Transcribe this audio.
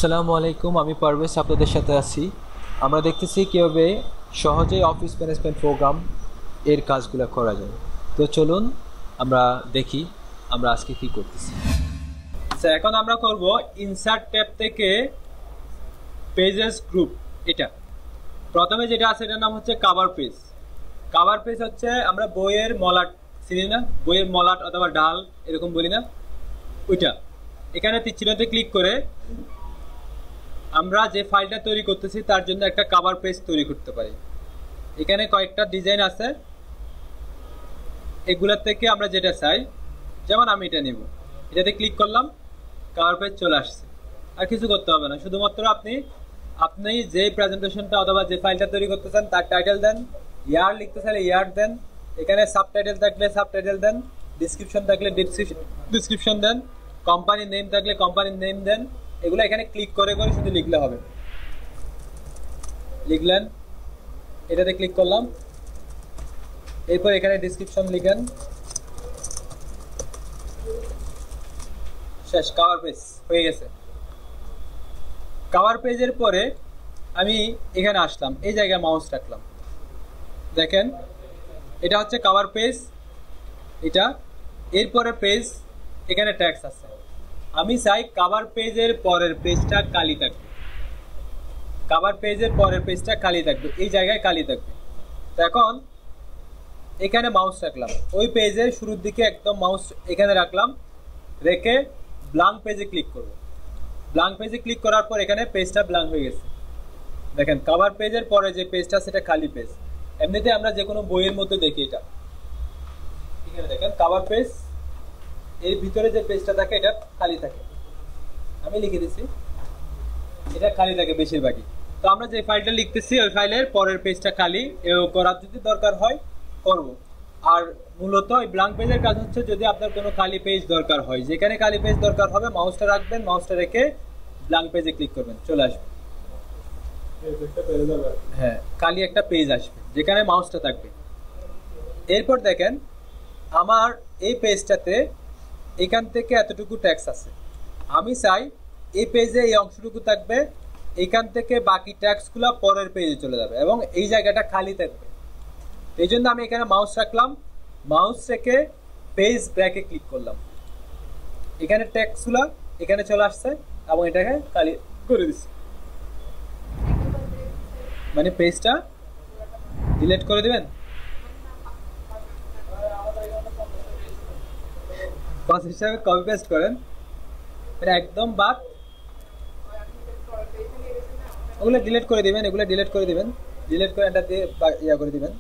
আসসালামু আলাইকুম, আমি পারভেজ আপনাদের সাথে আছি। আমরা দেখতেছি কীভাবে সহজেই অফিস ম্যানেজমেন্ট প্রোগ্রাম এর কাজগুলো করা যায়। তো চলুন আমরা দেখি আমরা আজকে কি করতেছি। আচ্ছা, এখন আমরা করব ইনসার্ট ট্যাব থেকে পেজেস গ্রুপ। এটা প্রথমে যেটা আছে এটার নাম হচ্ছে কাভার পেজ। কাভার পেজ হচ্ছে আমরা বইয়ের মলাট চিনি না, বইয়ের মলাট অথবা ডাল এরকম বলি না, ওইটা। এখানে তীরচিহ্নতে ক্লিক করে আমরা যে ফাইলটা তৈরি করতেছি তার জন্য একটা কভার পেজ তৈরি করতে পারি। এখানে কয়েকটা ডিজাইন আছে, এগুলোর থেকে আমরা যেটা চাই, যেমন আমি এটা নেব, এটাতে ক্লিক করলাম, কভার পেজ চলে আসছে। আর কিছু করতে হবে না, শুধুমাত্র আপনি যে প্রেজেন্টেশনটা অথবা যে ফাইলটা তৈরি করতে চান তার টাইটেল দেন, ইয়ার লিখতে চাইলে ইয়ার দেন, এখানে সাবটাইটেল থাকলে সাবটাইটেল দেন, ডিসক্রিপশন থাকলে ডিসক্রিপশন দেন, কোম্পানির নেম থাকলে কোম্পানির নেম দেন। এগুলো এখানে ক্লিক করে করে শুধু লিখলে হবে। লিখলেন, এটাতে ক্লিক করলাম, এরপর এখানে ডিসক্রিপশন লিখেন, শেষ, কভার পেজ হয়ে গেছে। কভার পেজের পরে আমি এখানে আসলাম, এই জায়গায় মাউস রাখলাম, দেখেন এটা হচ্ছে কভার পেজ। এটা এরপরে পেজ, এখানে ট্যাক্স আছে। আমি চাই কভার পেজের পরের পেজটা খালি থাকবে, কভার পেজের পরের পেজটা খালি থাকবে, এই জায়গায় খালি থাকবে। তো এখন এখানে মাউস রাখলাম, ওই পেজের শুরুর দিকে একদম মাউস এখানে রাখলাম, রেখে ব্ল্যাঙ্ক পেজে ক্লিক করব। ব্ল্যাঙ্ক পেজে ক্লিক করার পর এখানে পেজটা ব্ল্যাঙ্ক হয়ে গেছে। দেখেন কভার পেজের পরে যে পেজটা সেটা খালি পেজ। এমনিতে আমরা যে কোনো বইয়ের মধ্যে দেখি এটা, এখানে দেখেন কভার পেজ, এর ভিতরে যে পেজটা থাকে এটা খালি থাকে। আমি লিখে দিচ্ছি, এটা খালি থাকে বেশিরভাগই। তো আমরা যে ফাইলটা লিখতেছি ওই ফাইলের পরের পেজটা খালি করার যদি দরকার হয় করব। আর মূলত এই ব্ল্যাঙ্ক পেজের কাজ হচ্ছে যদি আপনার কোনো খালি পেজ দরকার হয়, যেখানে খালি পেজ দরকার হবে মাউসটা রাখবেন, মাউসটা রেখে ব্ল্যাঙ্ক পেজে ক্লিক করবেন, চলে আসবে। হ্যাঁ, খালি একটা পেজ আসবে যেখানে মাউসটা থাকবে। এরপর দেখেন আমার এই পেজটাতে এখান থেকে এতটুকু ট্যাক্স আছে। আমি চাই এই পেজে এই অংশটুকু থাকবে, এখান থেকে বাকি ট্যাক্সগুলো পরের পেজে চলে যাবে এবং এই জায়গাটা খালি থাকবে। এই জন্য আমি এখানে মাউস রাখলাম, মাউস রেখে পেজ ব্র্যাকে ক্লিক করলাম, এখানে ট্যাক্সগুলো এখানে চলে আসছে এবং এটাকে খালি করে দিচ্ছি। মানে পেজটা ডিলিট করে দিবেন, হিসাবে কপি পেস্ট করেন, এটা একদম বাদ, ওগুলো ডিলিট করে দিবেন, এগুলো ডিলিট করে দিবেন, ডিলিট করে এটা দিয়ে ইয়া করে দিবেন।